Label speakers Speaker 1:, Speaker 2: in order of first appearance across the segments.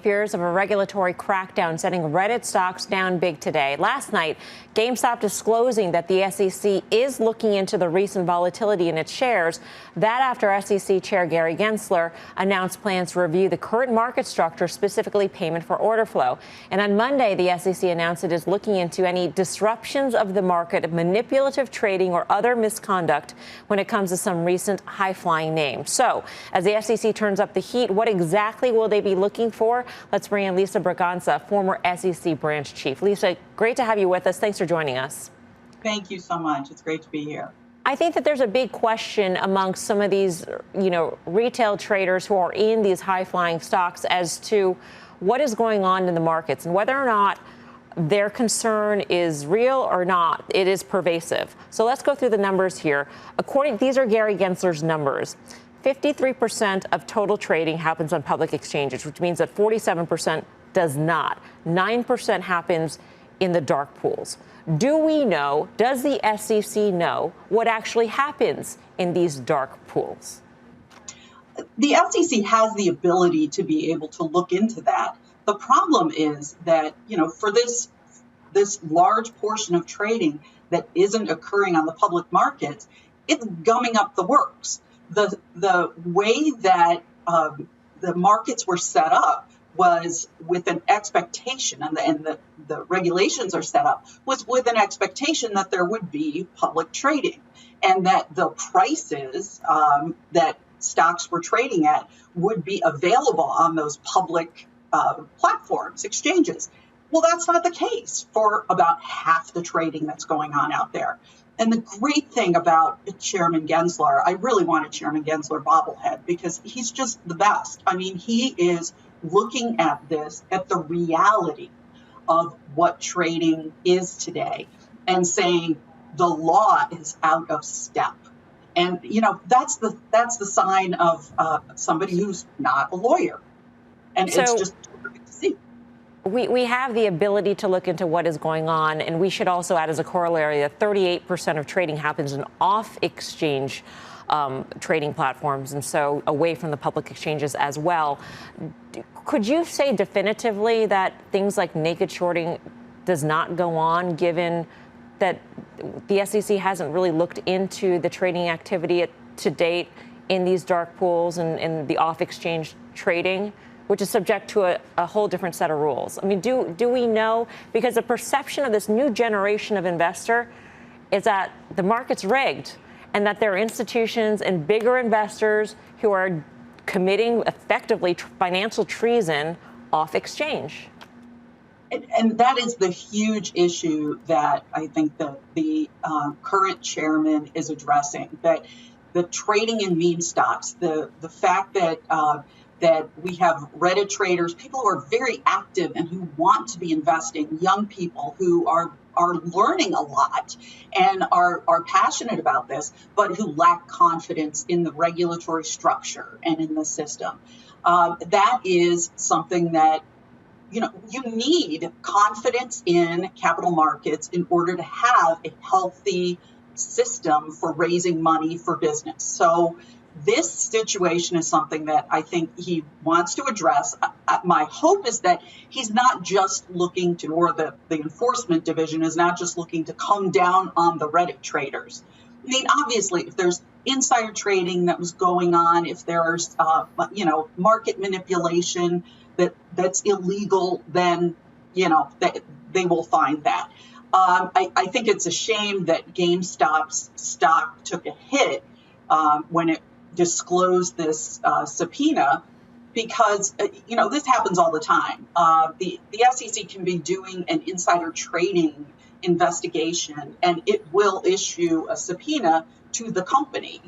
Speaker 1: Fears of a regulatory crackdown sending Reddit stocks down big today. Last night, GameStop disclosing that the SEC is looking into the recent volatility in its shares. That after SEC Chair Gary Gensler announced plans to review the current market structure, specifically payment for order flow. And on Monday, the SEC announced it is looking into any disruptions of the market, manipulative trading, or other misconduct when it comes to some recent high-flying names. So, as the SEC turns up the heat, what exactly will they be looking for? Let's bring in Lisa Braganza, former SEC branch chief. Lisa, great to have you with us. Thanks for joining us.
Speaker 2: Thank you so much. It's great to be here.
Speaker 1: I think that there's a big question amongst some of these, retail traders who are in these high-flying stocks as to what is going on in the markets and whether or not their concern is real or not. It is pervasive. So let's go through the numbers here. These are Gary Gensler's numbers. 53% of total trading happens on public exchanges, which means that 47% does not. 9% happens in the dark pools. Does the SEC know what actually happens in these dark pools?
Speaker 2: The SEC has the ability to be able to look into that. The problem is that, for this large portion of trading that isn't occurring on the public markets, it's gumming up the works. The way that the markets were set up was with an expectation, and the regulations are set up, was with an expectation that there would be public trading and that the prices that stocks were trading at would be available on those public platforms, exchanges. Well, that's not the case for about half the trading that's going on out there. And the great thing about Chairman Gensler, I really want a Chairman Gensler bobblehead because he's just the best. I mean, he is looking at this, at the reality of what trading is today and saying the law is out of step. And, that's the sign of somebody who's not a lawyer. And it's just terrific to see.
Speaker 1: We have the ability to look into what is going on, and we should also add as a corollary that 38% of trading happens in off-exchange trading platforms, and so away from the public exchanges as well. Could you say definitively that things like naked shorting does not go on, given that the SEC hasn't really looked into the trading activity to date in these dark pools and the off-exchange trading, which is subject to a whole different set of rules? I mean, do we know? Because the perception of this new generation of investor is that the market's rigged and that there are institutions and bigger investors who are committing effectively financial treason off exchange.
Speaker 2: And that is the huge issue that I think the current chairman is addressing, that the trading in meme stocks, the fact that that we have Reddit traders, people who are very active and who want to be investing, young people who are learning a lot and are passionate about this, but who lack confidence in the regulatory structure and in the system. That is something that, you need confidence in capital markets in order to have a healthy system for raising money for business. So this situation is something that I think he wants to address. My hope is that he's not just looking to, or the enforcement division is not just looking to come down on the Reddit traders. I mean, obviously, if there's insider trading that was going on, if there's, market manipulation that's illegal, then, they will find that. I think it's a shame that GameStop's stock took a hit when it disclosed this subpoena, because this happens all the time. The SEC can be doing an insider trading investigation, and it will issue a subpoena to the company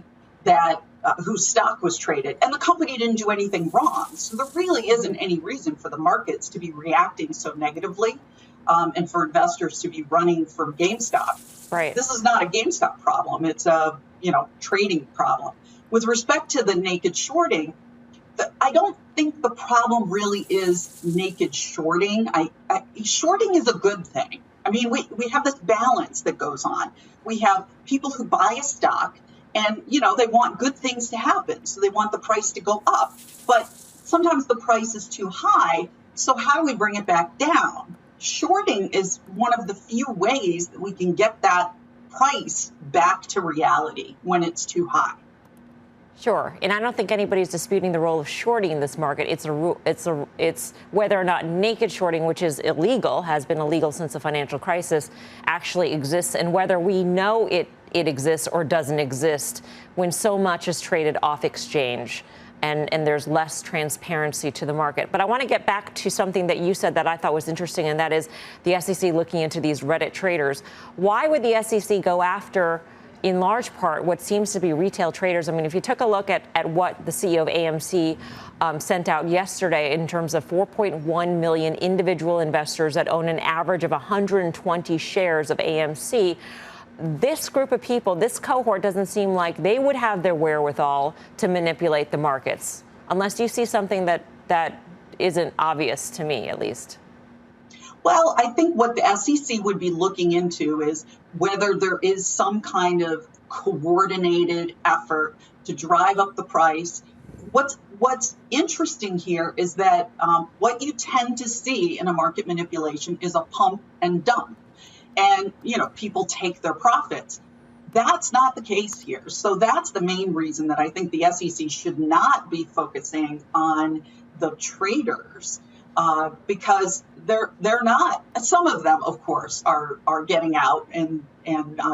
Speaker 2: that whose stock was traded, and the company didn't do anything wrong. So there really isn't any reason for the markets to be reacting so negatively, and for investors to be running from GameStop.
Speaker 1: Right.
Speaker 2: This is not a GameStop problem. It's a trading problem. With respect to the naked shorting, I don't think the problem really is naked shorting. Shorting is a good thing. I mean, we have this balance that goes on. We have people who buy a stock and, they want good things to happen. So they want the price to go up. But sometimes the price is too high So how do we bring it back down? Shorting is one of the few ways that we can get that price back to reality when it's too high.
Speaker 1: Sure, and I don't think anybody's disputing the role of shorting in this market. It's whether or not naked shorting, which is illegal, has been illegal since the financial crisis, actually exists, and whether we know it exists or doesn't exist when so much is traded off exchange and there's less transparency to the market. But I want to get back to something that you said that I thought was interesting, and that is the SEC looking into these Reddit traders. Why would the SEC go after, in large part, what seems to be retail traders? I mean, if you took a look at what the CEO of AMC sent out yesterday in terms of 4.1 million individual investors that own an average of 120 shares of AMC, this group of people, this cohort, doesn't seem like they would have their wherewithal to manipulate the markets, unless you see something that isn't obvious to me, at least.
Speaker 2: Well, I think what the SEC would be looking into is whether there is some kind of coordinated effort to drive up the price. What's interesting here is that what you tend to see in a market manipulation is a pump and dump. And, people take their profits. That's not the case here. So that's the main reason that I think the SEC should not be focusing on the traders, because they're not. Some of them, of course, are getting out and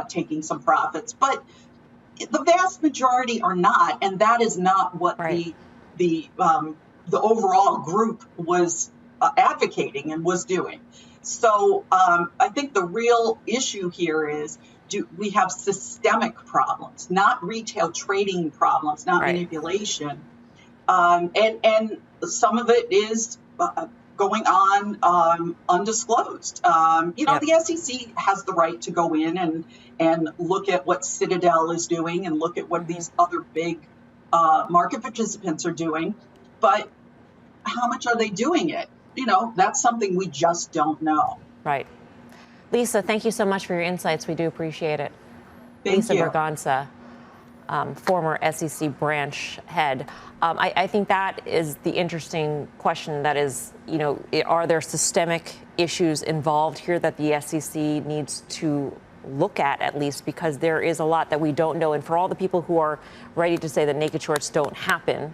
Speaker 2: taking some profits, but the vast majority are not, and that is not what the overall group was advocating and was doing. So I think the real issue here is, do we have systemic problems, not retail trading problems, not manipulation, and some of it is going on undisclosed. The SEC has the right to go in and look at what Citadel is doing and look at what these other big market participants are doing, but how much are they doing it? That's something we just don't know.
Speaker 1: Right. Lisa, thank you so much for your insights. We do appreciate it.
Speaker 2: Thank
Speaker 1: Lisa
Speaker 2: you.
Speaker 1: Berganza, former SEC branch head. I think that is the interesting question. That is, are there systemic issues involved here that the SEC needs to look at least, because there is a lot that we don't know. And for all the people who are ready to say that naked shorts don't happen,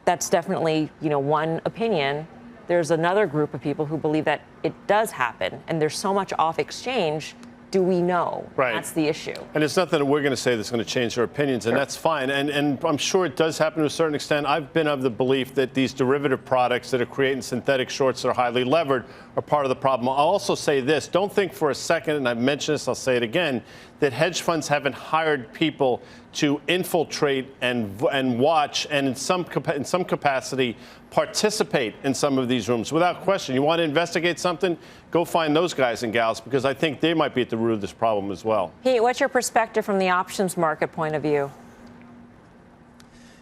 Speaker 1: that's definitely, one opinion. There's another group of people who believe that it does happen, and there's so much off exchange. Do we know?
Speaker 3: Right.
Speaker 1: That's the issue. And
Speaker 3: it's nothing that we're going to say that's going to change their opinions, and that's fine. And I'm sure it does happen to a certain extent. I've been of the belief that these derivative products that are creating synthetic shorts that are highly levered are part of the problem. I'll also say this. Don't think for a second, and I've mentioned this, I'll say it again, that hedge funds haven't hired people to infiltrate and watch and in some capacity participate in some of these rooms. Without question, you want to investigate something, go find those guys and gals, because I think they might be at the root of this problem as well.
Speaker 1: Pete, what's your perspective from the options market point of view?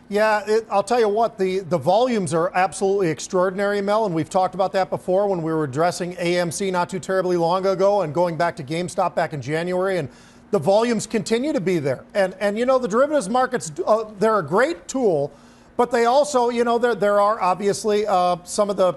Speaker 4: Yeah, I'll tell you what, the volumes are absolutely extraordinary, Mel, and we've talked about that before when we were addressing AMC not too terribly long ago and going back to GameStop back in January, and the volumes continue to be there. And the derivatives markets, they're a great tool, but they also, there are obviously some of the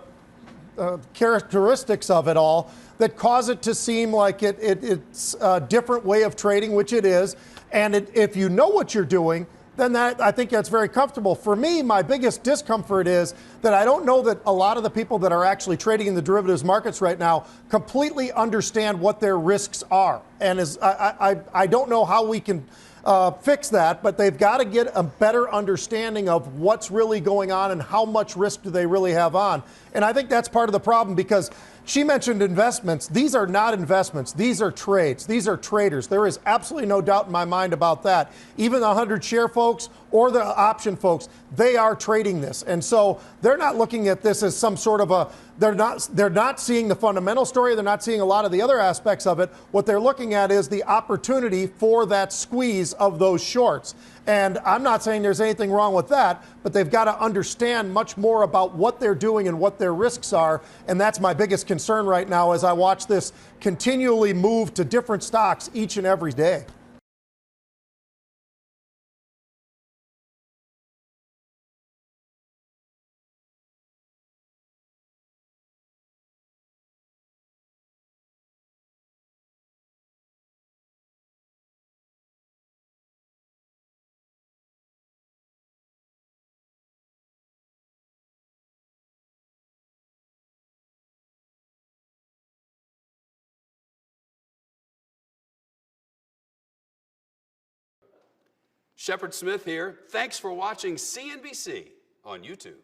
Speaker 4: characteristics of it all that cause it to seem like it's a different way of trading, which it is. And if you know what you're doing, then I think that's very comfortable. For me, my biggest discomfort is that I don't know that a lot of the people that are actually trading in the derivatives markets right now completely understand what their risks are. And I don't know how we can fix that, but they've got to get a better understanding of what's really going on and how much risk do they really have on. And I think that's part of the problem, because she mentioned investments. These are not investments. These are trades. These are traders. There is absolutely no doubt in my mind about that. Even the 100 share folks or the option folks, they are trading this. And so they're not looking at this as some sort of they're not seeing the fundamental story. They're not seeing a lot of the other aspects of it. What they're looking at is the opportunity for that squeeze of those shorts. And I'm not saying there's anything wrong with that, but they've got to understand much more about what they're doing and what their risks are. And that's my biggest concern right now as I watch this continually move to different stocks each and every day.
Speaker 5: Shepard Smith here. Thanks for watching CNBC on YouTube.